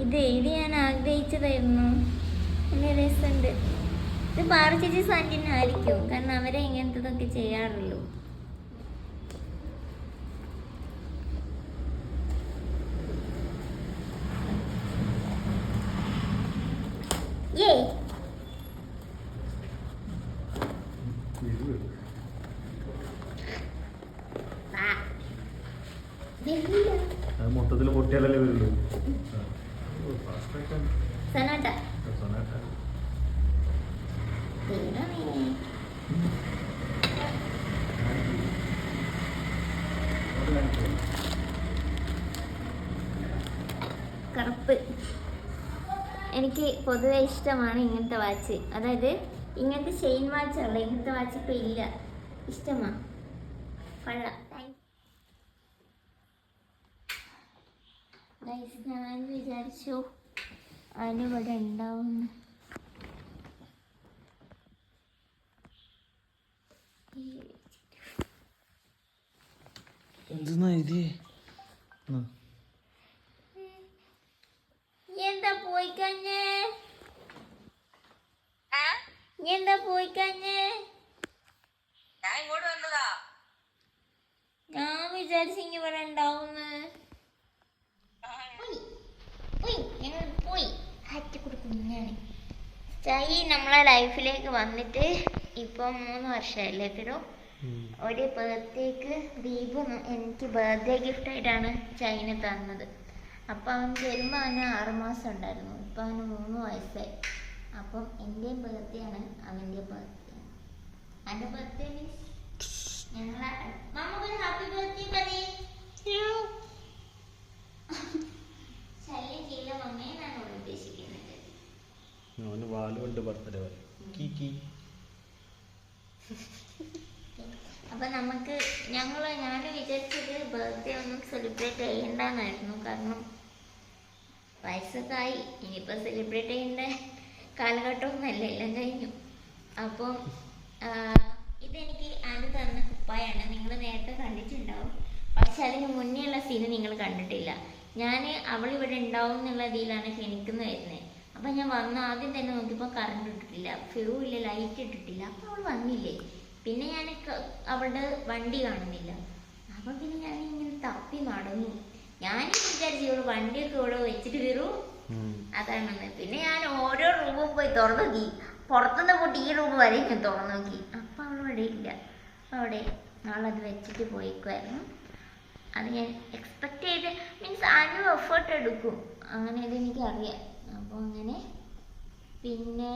ഇത് ഞാൻ ആഗ്രഹിച്ചതായിരുന്നു. നല്ല രസമുണ്ട്. ഇത് പാറു ചേച്ചി സാന്റിനായിരിക്കും, കാരണം അവരെ ഇങ്ങനത്തതൊക്കെ ചെയ്യാറുള്ളൂ. ഏ മൊത്തത്തിൽ പൊട്ടിയാലല്ലേ വരുള്ളൂ. സനാട്ട കറുപ്പ് എനിക്ക് പൊതുവെ ഇഷ്ടമാണ് ഇങ്ങനത്തെ വാച്ച്. അതായത് ഇങ്ങനത്തെ ചെയിൻ വാച്ചുള്ള ഇങ്ങനത്തെ വാച്ച് ഇപ്പം ഇല്ല. ഇഷ്ടമാണ്. കൊള്ളാം. ഞാൻ വിചാരിച്ചു അതിനിവിടെ ഉണ്ടാവും. എന്താ പോയിക്കഞ്ഞേ? എന്താ പോയിക്കഞ്ഞേ? ഞാൻ വിചാരിച്ചു ഇനി ഇവിടെ ഉണ്ടാവുന്ന്. പോയി ചായി നമ്മളെ ലൈഫിലേക്ക് വന്നിട്ട് ഇപ്പം 3 വർഷമായില്ലേ ഫിറോ. ഒരു ബർത്ത്ഡേക്ക് ദീപു എനിക്ക് ബർത്ത്ഡേ ഗിഫ്റ്റ് ആയിട്ടാണ് ചൈന തന്നത്. അപ്പം അവൻ വരുമ്പോൾ അവന് 6 മാസം ഉണ്ടായിരുന്നു. ഇപ്പം അവന് 3 വയസ്സായി. അപ്പം എൻ്റെയും ബർത്ത്ഡേ ആണ് അവൻ്റെ ബർത്ത്ഡേ. അവൻ്റെ ബർത്ത്ഡേ മീൻസ് ഞങ്ങളെ നമുക്കൊരു ഹാപ്പി ബർത്ത്ഡേ പറയേ. ശല്യം ചെയ്യില്ല മമ്മയെ ഞാൻ ഉദ്ദേശിക്കുന്നത്. അപ്പൊ നമുക്ക് ഞാൻ വിചാരിച്ചത് ബർത്ത്ഡേ ഒന്നും സെലിബ്രേറ്റ് ചെയ്യണ്ടെന്നായിരുന്നു. കാരണം വയസ്സൊക്കെ ആയി, ഇനിയിപ്പോൾ സെലിബ്രേറ്റ് ചെയ്യേണ്ട കാലഘട്ടമൊന്നുമല്ല, എല്ലാം കഴിഞ്ഞു. അപ്പം ഇതെനിക്ക് ആദ്യം തന്ന കുപ്പായാണ്. നിങ്ങൾ നേരത്തെ കണ്ടിട്ടുണ്ടാവും, പക്ഷെ അതിന് മുന്നേ ഉള്ള സീന് നിങ്ങൾ കണ്ടിട്ടില്ല. ഞാൻ അവളിവിടെ ഉണ്ടാവും എന്നുള്ള ഇതിലാണ് ക്ഷണിക്കുന്ന വരുന്നത്. അപ്പം ഞാൻ വന്ന ആദ്യം തന്നെ നോക്കിയപ്പോൾ കറണ്ട് ഇട്ടിട്ടില്ല, ഫ്യൂ ഇല്ല, ലൈറ്റ് ഇട്ടിട്ടില്ല. അപ്പം അവൾ വന്നില്ലേ. പിന്നെ ഞാൻ അവളുടെ വണ്ടി കാണുന്നില്ല. അപ്പം പിന്നെ ഞാൻ ഇങ്ങനെ തപ്പി നടന്നു. ഞാൻ വിചാരിച്ചു ഇവള് വണ്ടിയൊക്കെ ഇവിടെ വെച്ചിട്ട് വരൂ അതാണെന്ന്. പിന്നെ ഞാൻ ഓരോ റൂമും പോയി തുറന്നു നോക്കി. പുറത്തുനിന്ന് പോയിട്ട് ഈ റൂം വരെ ഞാൻ തുറന്നു നോക്കി. അപ്പം അവളിവിടെ ഇല്ല. അവിടെ അവളത് വെച്ചിട്ട് പോയിക്കുമായിരുന്നു. അത് ഞാൻ എക്സ്പെക്റ്റ് ചെയ്ത് മീൻസ് അനു എഫേർട്ട് എടുക്കും, അങ്ങനെ ഇതെനിക്കറിയാം. അപ്പോൾ അങ്ങനെ പിന്നെ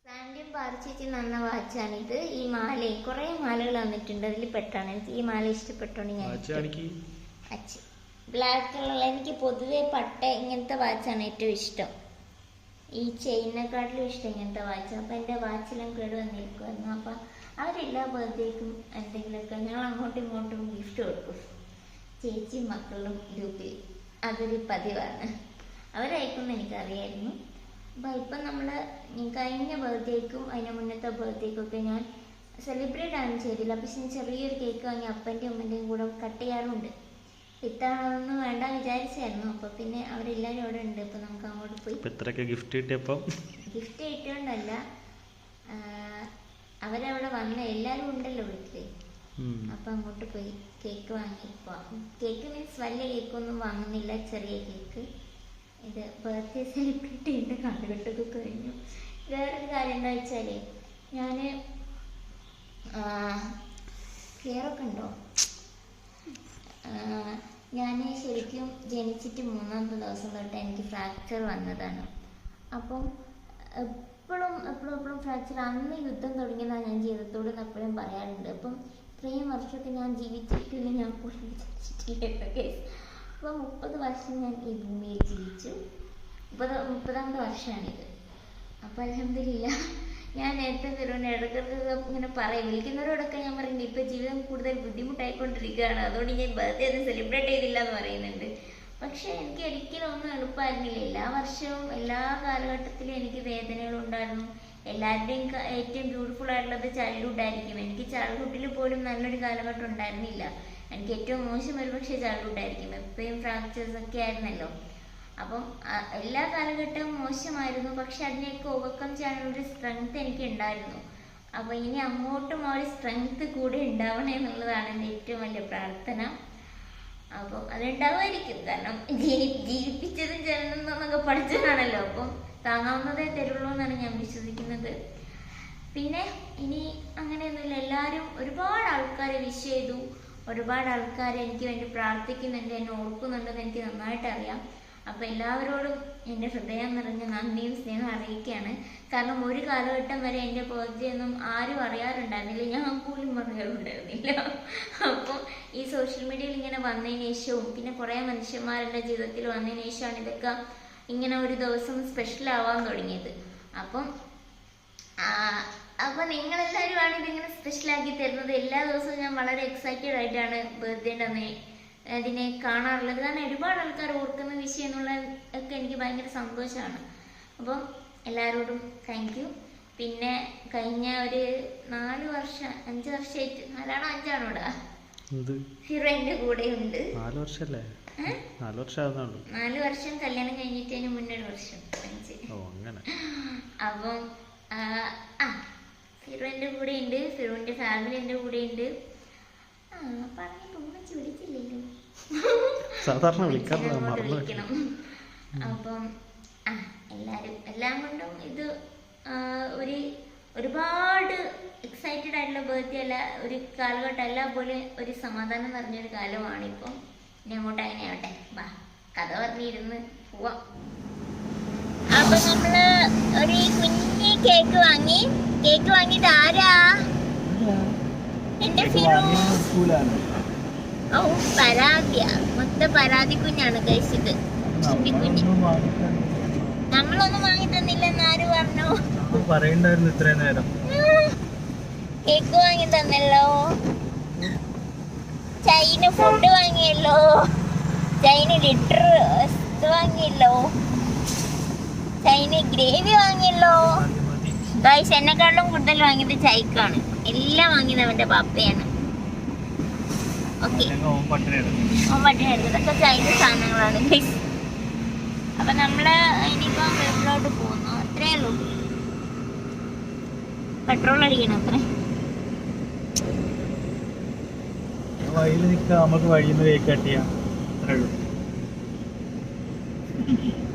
സാൻഡിയും പാറിച്ചേച്ചി നന്ന വാച്ചാണിത്. ഈ മാലയും കുറേ മാലകൾ വന്നിട്ടുണ്ട്, അതിൽ പെട്ടാണ് എനിക്ക് ഈ മാല ഇഷ്ടപ്പെട്ടോണ്ട് ഞാൻ വാച്ച് ബ്ലാക്ക് കളറുള്ള. എനിക്ക് പൊതുവെ പട്ട ഇങ്ങനത്തെ വാച്ചാണ് ഏറ്റവും ഇഷ്ടം. ഈ ചെയിനെക്കാട്ടിലും ഇഷ്ടം ഇങ്ങനത്തെ വാച്ച്. അപ്പം എൻ്റെ വാച്ചെല്ലാം കേട് വന്നിരിക്കുമായിരുന്നു. അപ്പം അവരെല്ലാ ബർത്ത്ഡേക്കും എന്തെങ്കിലുമൊക്കെ ഞങ്ങൾ അങ്ങോട്ടും ഇങ്ങോട്ടും ഗിഫ്റ്റ് കൊടുക്കും, ചേച്ചിയും മക്കളും ഗ്രൂപ്പിൽ. അതൊരു പതിവാണ്, അവരയക്കുമെന്ന് എനിക്കറിയായിരുന്നു. അപ്പം ഇപ്പം നമ്മൾ കഴിഞ്ഞ ബർത്ത്ഡേക്കും അതിന് മുന്നത്തെ ബർത്ത്ഡേക്കൊക്കെ ഞാൻ സെലിബ്രേറ്റ് ആണെന്ന് ചെയ്തില്ല. പക്ഷെ ഞാൻ ചെറിയൊരു കേക്ക് വാങ്ങി അപ്പൻ്റെയും അമ്മൻ്റെയും കൂടെ കട്ട് ചെയ്യാറുണ്ട്. ഇത്തവണ വേണ്ട വിചാരിച്ചായിരുന്നു. അപ്പോൾ പിന്നെ അവരെല്ലാവരും അവിടെ ഉണ്ട്. ഇപ്പം നമുക്ക് അങ്ങോട്ട് പോയി ഗിഫ്റ്റ് കിട്ടിയപ്പം ഗിഫ്റ്റ് കിട്ടിയോണ്ടല്ല, അവരവിടെ വന്ന എല്ലാവരും ഉണ്ടല്ലോ വീട്ടില്. അപ്പം അങ്ങോട്ട് പോയി കേക്ക് വാങ്ങി പോവാം. കേക്ക് മീൻസ് വലിയ കേക്കൊന്നും വാങ്ങുന്നില്ല, ചെറിയ കേക്ക്. ഇത് ബർത്ത്ഡേ സെലിബ്രേറ്റ് ചെയ്യേണ്ട കാലഘട്ടമൊക്കെ കഴിഞ്ഞു. വേറൊരു കാര്യം എന്താ വെച്ചാൽ ഞാൻ ക്ലിയറൊക്കെ ഉണ്ടോ, ഞാൻ ശരിക്കും ജനിച്ചിട്ട് 3-ാമത്തെ ദിവസം തൊട്ട് എനിക്ക് ഫ്രാക്ചർ വന്നതാണ്. അപ്പം എപ്പോഴും ഫ്രാക്ചർ. അന്ന് യുദ്ധം തുടങ്ങിയതാണ് ഞാൻ ജീവിതത്തോട് എപ്പോഴും പറയാറുണ്ട്. അപ്പം ഇത്രയും വർഷമൊക്കെ ഞാൻ ജീവിച്ചിട്ടില്ല, ഞാൻ പോലും വിചാരിച്ചിട്ടില്ല കേസ്. അപ്പോൾ 30 വർഷം ഞാൻ ഈ ഭൂമിയിൽ ജീവിച്ചു. 30-ാമത്തെ വർഷമാണിത്. അപ്പോൾ അൽഹംദുലില്ലാ. ഞാൻ നേരത്തെ തരുന്ന ഇടയ്ക്കിടയ്ക്ക് ഇങ്ങനെ പറയും, വിളിക്കുന്നവരോടൊക്കെ ഞാൻ പറയുന്നുണ്ട് ഇപ്പോൾ ജീവിതം കൂടുതൽ ബുദ്ധിമുട്ടായിക്കൊണ്ടിരിക്കുകയാണ്, അതുകൊണ്ട് ഞാൻ ബർത്ത്ഡേ ഒന്നും സെലിബ്രേറ്റ് ചെയ്തില്ല എന്ന് പറയുന്നുണ്ട്. പക്ഷെ എനിക്ക് ഒരിക്കലും ഒന്നും എളുപ്പമായിരുന്നില്ല. എല്ലാ വർഷവും എല്ലാ കാലഘട്ടത്തിലും എനിക്ക് വേദനകളുണ്ടായിരുന്നു. എല്ലാവരുടെയും ഏറ്റവും ബ്യൂട്ടിഫുൾ ആയിട്ടുള്ളത് ചൈൽഡ്ഹുഡ് ആയിരിക്കും. എനിക്ക് ചൈൽഡ്ഹുഡിൽ പോലും നല്ലൊരു കാലഘട്ടം ഉണ്ടായിരുന്നില്ല. എനിക്ക് ഏറ്റവും മോശം ഒരു പക്ഷേ ചൈൽഡ്ഹുഡ് ആയിരിക്കും. എപ്പോഴും ഫ്രാക്ചേഴ്സ് ഒക്കെ ആയിരുന്നല്ലോ. അപ്പം എല്ലാ കാലഘട്ടവും മോശമായിരുന്നു, പക്ഷെ അതിനെയൊക്കെ ഓവർകം ചെയ്യാനുള്ളൊരു സ്ട്രെങ്ത് എനിക്ക് ഉണ്ടായിരുന്നു. അപ്പോൾ ഇനി അങ്ങോട്ടും ആ ഒരു സ്ട്രെങ്ത് കൂടെ ഉണ്ടാവണേ എന്നുള്ളതാണ് എൻ്റെ ഏറ്റവും വലിയ പ്രാർത്ഥന. അപ്പം അതുണ്ടാവുമായിരിക്കും, കാരണം ജീവിപ്പിച്ചതും ജനനൊക്കെ പഠിച്ചതാണല്ലോ. അപ്പം താങ്ങാവുന്നതേ തരുള്ളൂ എന്നാണ് ഞാൻ വിശ്വസിക്കുന്നത്. പിന്നെ ഇനി അങ്ങനെയൊന്നുമില്ല, എല്ലാവരും ഒരുപാട് ആൾക്കാരെ വിഷ് ചെയ്തു, ഒരുപാട് ആൾക്കാർ എനിക്ക് വേണ്ടി പ്രാർത്ഥിക്കുന്നുണ്ട്, എന്നെ ഓർക്കുന്നുണ്ടെന്ന് എനിക്ക് നന്നായിട്ട് അറിയാം. അപ്പോൾ എല്ലാവരോടും എൻ്റെ ഹൃദയം നിറഞ്ഞ നന്ദിയും സ്നേഹം അറിയിക്കുകയാണ്. കാരണം ഒരു കാലഘട്ടം വരെ എൻ്റെ ബർത്ത്ഡേ ഒന്നും ആരും അറിയാറുണ്ടായിരുന്നില്ല, ഞാൻ പോലും അറിയാറുണ്ടായിരുന്നില്ല. അപ്പോൾ ഈ സോഷ്യൽ മീഡിയയിൽ ഇങ്ങനെ വന്നതിന് ശേഷവും പിന്നെ കുറേ മനുഷ്യന്മാരുടെ ജീവിതത്തിൽ വന്നതിന് ശേഷമാണ് ഇതൊക്കെ ഇങ്ങനെ ഒരു ദിവസം സ്പെഷ്യൽ ആവാൻ തുടങ്ങിയത്. അപ്പം നിങ്ങളെല്ലാവരുമാണ് ഇതിങ്ങനെ സ്പെഷ്യലാക്കി തരുന്നത്. എല്ലാ ദിവസവും ഞാൻ വളരെ എക്സൈറ്റഡ് ആയിട്ടാണ് ബർത്ത്ഡേൻ്റെ അന്ന് അതിനെ കാണാറുള്ളത്. കാരണം ഒരുപാട് ആൾക്കാർ ഓർക്കുന്ന വിഷയം എന്നുള്ള ഒക്കെ എനിക്ക് ഭയങ്കര സന്തോഷമാണ്. അപ്പം എല്ലാവരോടും താങ്ക് യു. പിന്നെ കഴിഞ്ഞ ഒരു 5 വർഷമായിട്ട് 4 5 ഇവിടെ ഹീറോ എൻ്റെ കൂടെ ഉണ്ട്. 4 വർഷം കല്യാണം കഴിഞ്ഞിട്ടതിന് മുന്നേ 1 വർഷം 5. അപ്പം ഫിറു എൻ്റെ കൂടെ ഉണ്ട്, ഫിറുവിൻ്റെ ഫാമിലി എൻ്റെ കൂടെ ഉണ്ട്. പറഞ്ഞു തോന്നിച്ച് വിളിച്ചില്ലല്ലോ, വിളിക്കണം. അപ്പം എല്ലാം കൊണ്ടും ഇത് ഒരുപാട് എക്സൈറ്റഡ് ആയിട്ടുള്ള ബർത്ത്ഡേ അല്ല, ഒരു കാലഘട്ടം എല്ലാം പോലെ ഒരു സമാധാനം നിറഞ്ഞൊരു കാലമാണ് ഇപ്പം. ഇനി അങ്ങോട്ട് അങ്ങനെ ആവട്ടെ, വാ കഥ പറഞ്ഞിരുന്ന് പോവാം. അപ്പൊ നമ്മള് ഒരു കുഞ്ഞി കേക്ക് വാങ്ങിയിട്ട് ആരാ? എന്റെ പരാതി കുഞ്ഞാണ് കഴിച്ചത്. കുഞ്ഞ് നമ്മളൊന്നും വാങ്ങി തന്നില്ലെന്ന് ആര് പറഞ്ഞു? പറയണ്ടായിരുന്നു ഇത്രയും നേരം. കേക്ക് വാങ്ങി തന്നല്ലോ, ചൈന ഫുഡ് വാങ്ങിയല്ലോ, ചൈന ലിറ്റർ വാങ്ങിയല്ലോ, ചൈന ഗ്രേവി വാങ്ങിയല്ലോ. ഗൈസ് എന്നെക്കാളും കൂടുതൽ വാങ്ങിയത് ചൈക്കാണ്. എല്ലാം വാങ്ങിയത് അവന്റെ പാപ്പയാണ്. ഓക്കെ, ഇതൊക്കെ ചൈനീസ് സാധനങ്ങളാണ് ഗൈസ്. അപ്പൊ നമ്മള് ഇനിയിപ്പോ വീട്ടിലോട്ട് പോകുന്നു, അത്രേ ഉള്ളൂ. പെട്രോൾ അടിക്കണം അത്രേ.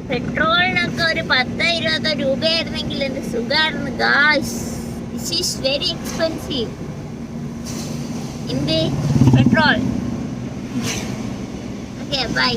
പെട്രോളിനൊക്കെ ഒരു 10-20 രൂപയായിരുന്നെങ്കിൽ എന്ത് സുഖമായിരുന്നു guys. This is very expensive in the petrol. Okay bye.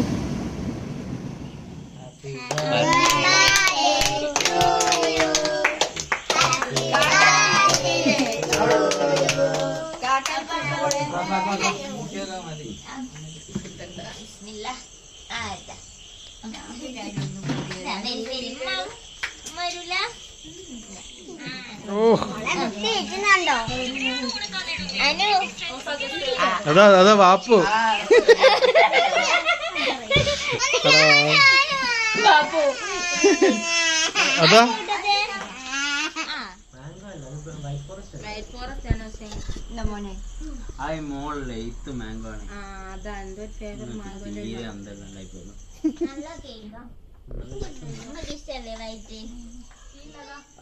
അതാ വാപ്പു അതാ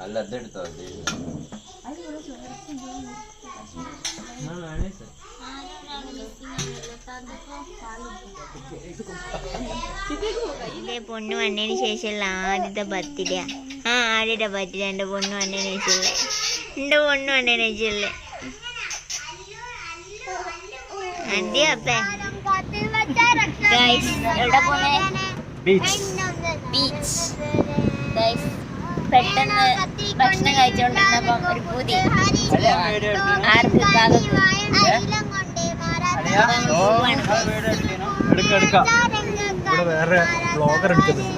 അല്ല അതെടുത്തോ പൊണ്ണു വന്നതിന് ശേഷമുള്ള ആദ്യത്തെ ബർത്ത്ഡേ. ആദ്യത്തെ ബർത്ത്ഡേ എൻ്റെ പൊണ്ണു വന്നതിന് ശേഷമുള്ള അതെ. അപ്പേ എവിടെ പോണേ? ബീച്ച്. പെട്ടെന്ന് ഭക്ഷണം കഴിച്ചോണ്ടിരുന്നപ്പം ഒരു പൂതി ആർക്ക് വേറെ ബ്ലോഗർ എടുക്കുന്നത്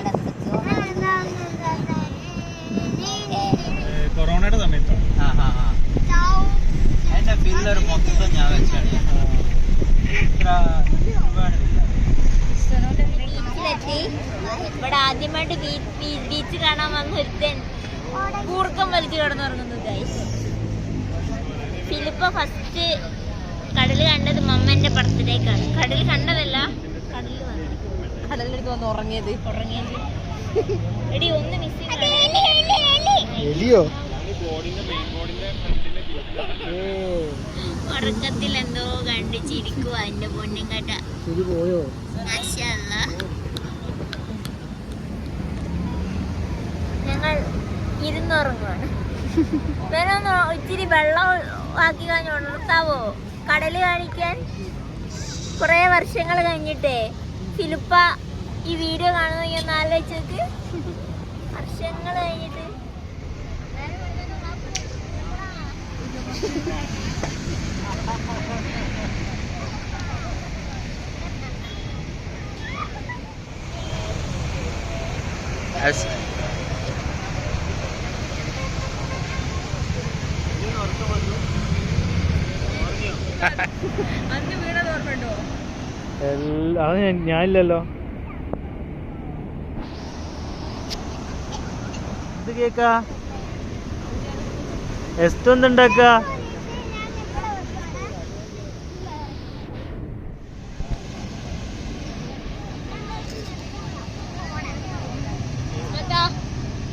കൊറോണയുടെ സമയത്ത് പിള്ളേർ മൊത്തം ഞാൻ വെച്ചാണ് ബീച്ചിലെത്തി. ഇവിടെ ആദ്യമായിട്ട് ബീച്ച് കാണാൻ വന്ന ഒരുത്തൻ കൂർക്കം വലിച്ചു കിടന്നുറങ്ങുന്നു ഗൈസ്. ഫിലിപ്പ ഫസ്റ്റ് കടല് കണ്ടത് മമ്മന്റെ ബർത്ത്ഡേക്കാണ്. കടല് കണ്ടതല്ല, കടലിലേക്ക് വന്ന് ഉറങ്ങിയത്. എടി ഒന്ന് മിസ്സിംഗ് എലിയോ? ഉറക്കത്തിൽ എന്തോ കണ്ട് ചിരിക്കുവാ എന്റെ പൊന്നും കേട്ട. ശരി പോയോ? ഞങ്ങൾ ഇരുന്നുറങ്ങുവാണ്. വേണമെന്നോ ഇച്ചിരി വെള്ളം ആക്കി കഴിഞ്ഞ് ഉണർത്താവോ? കടല് കാണിക്കാൻ കുറെ വർഷങ്ങൾ കഴിഞ്ഞിട്ടേ ഫിലിപ്പ ഈ വീഡിയോ കാണുന്ന ഒന്ന് ആലോചിച്ചത്. വർഷങ്ങൾ കഴിഞ്ഞിട്ട് അന്ന് വീണത് ഓർമ്മയുണ്ടോ? അത് ഞാനില്ലല്ലോ. ഇത് കേക്കാ എസ്തൊന്നുണ്ടാക്ക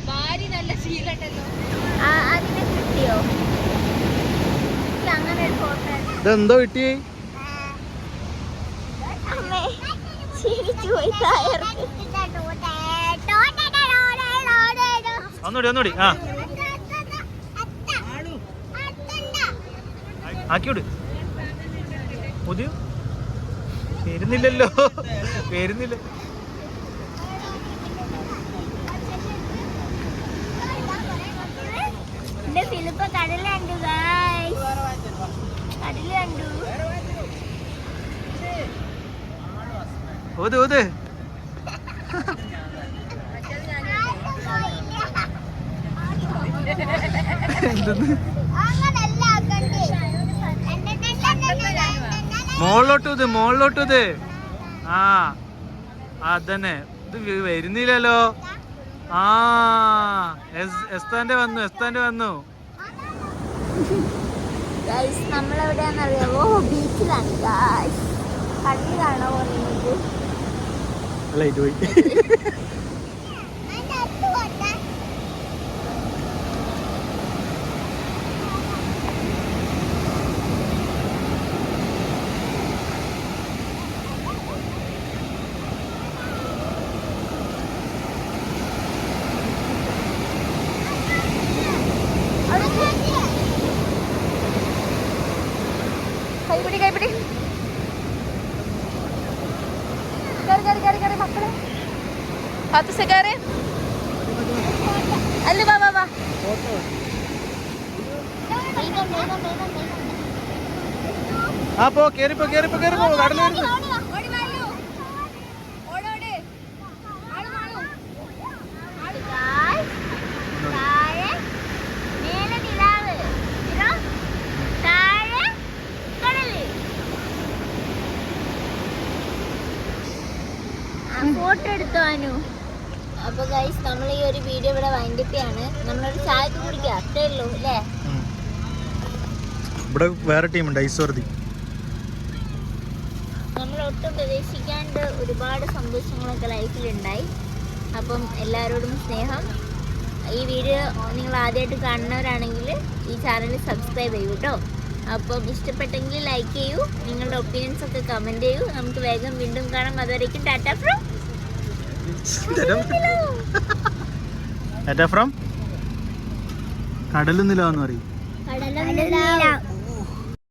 ഭാര്യ നല്ല ശീലമുണ്ടല്ലോ. അതിനെ കിട്ടിയോ? അങ്ങനെ ഒരു ഫോട്ടോ ഇതെന്തോ കിട്ടി? അമ്മേ ചിരിച്ചു പോയി തായർക്ക്. ഒന്നുകൂടി ആ ആക്കിയോട്. പുതിയ വരുന്നില്ലല്ലോ, വരുന്നില്ല. എന്റെ ഫിലിപ്പ് കടല് കണ്ടു ഗായ്സ്, കടല് കണ്ടു. ഓത് ഓത്. മോളിലോട്ടത് മോളിലോട്ടത്. ആ അതന്നെ. ഇത് വരുന്നില്ലല്ലോ. ആ എസ്താന്റെ വന്നു, എസ്താന്റെ വന്നു. ഗായ്സ് നമ്മളെവിടെയാണെന്നറിയാവോ? ബീച്ചിലാണ് ഗായ്സ്. കടല് കാണാൻ പോകുന്നത്. അല്ല ഇത് പോയി. കൈപിടി കൈപിടി. കയറി കയറി കയറി കയറി മക്കളെ. പത്ത് കയറി. അല്ല വാ വാ വാ. ആ പോ, കേറിപ്പോ കേറിപ്പോ കേറിപ്പോ. കടല് വരുന്നു. ഫോട്ടോ എടുത്തോ അനു? അപ്പൊ ഗൈസ് നമ്മൾ ഈ ഒരു വീഡിയോ ഇവിടെ വൈൻഡപ്പാണ്. നമ്മളൊരു ചായ കുടിക്കുക, അത്രേ ഉള്ളൂ അല്ലേ? ഇവിടെ വേറെ ടീമുണ്ട്, ഐസ്വർതി. നമ്മൾ ഒട്ടും പ്രതീക്ഷിക്കാണ്ട് ഒരുപാട് സന്തോഷങ്ങളൊക്കെ ലൈഫിലുണ്ടായി. അപ്പം എല്ലാവരോടും സ്നേഹം. ഈ വീഡിയോ നിങ്ങൾ ആദ്യമായിട്ട് കാണുന്നവരാണെങ്കിൽ ഈ ചാനൽ സബ്സ്ക്രൈബ് ചെയ്യൂ കേട്ടോ. അപ്പം ഇഷ്ടപ്പെട്ടെങ്കിൽ ലൈക്ക് ചെയ്യൂ, നിങ്ങളുടെ ഒപ്പീനിയൻസ് ഒക്കെ കമൻറ്റ് ചെയ്യൂ. നമുക്ക് വേഗം വീണ്ടും കാണാം. അതുവരേക്കും ടാറ്റാ ഫ്രം കടലുന്നില്ലാന്ന് പറയും. കടലുന്നില്ല.